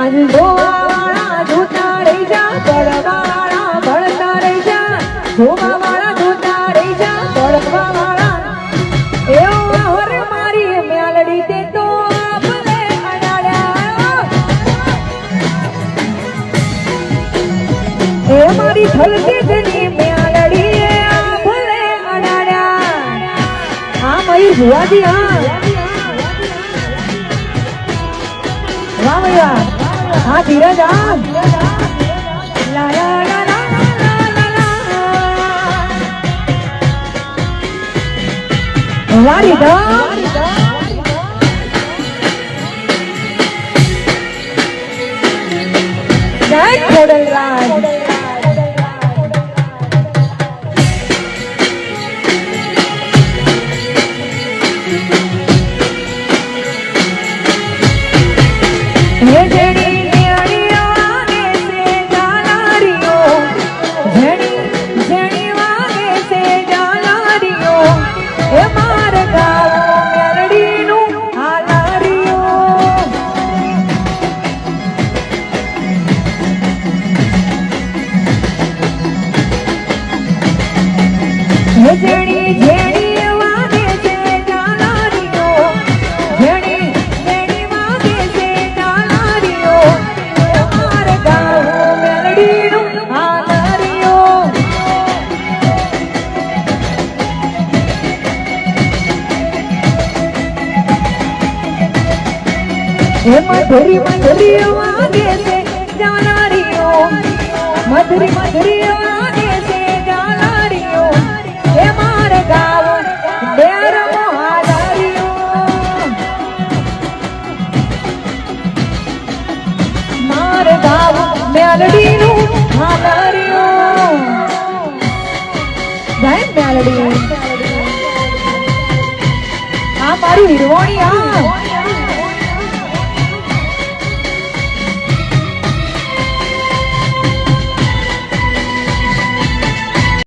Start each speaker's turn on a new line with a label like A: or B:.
A: આજ જોવાવાળા જોતા રહી જા, પડવાવાળા ભળતા રહી જા, જોવાવાળા જોતા રહી જા, પડવાવાળા એવો હર મારી મેલડી તે તો ભલે અડાડ્યા, એ મારી થલતી જની મેલડી ભલે અડાડ્યા. હા મયુર ભુવાજી, હા વાહ ભૈયા, હા ધીરજ, હા લા લા લા લા લા લા વારી ધમ જય ખોડલરાજ. જેણી જેણી વાગે છે જાનારીઓ, જેણી જેણી વાગે છે જાનારીઓ, મારે ગાવું મેલડીનું હાલારીઓ. એ મધુરી મધુરી વાગે છે જાનારીઓ, મધુરી મધુરી વાગે છે જાનારીઓ, એ મારે ગાવું બેર મોહાલારીઓ, મારે ગાવું મેલડીનું હાલારીઓ. જય મેલડી. આ મારી હિરવાણી, આ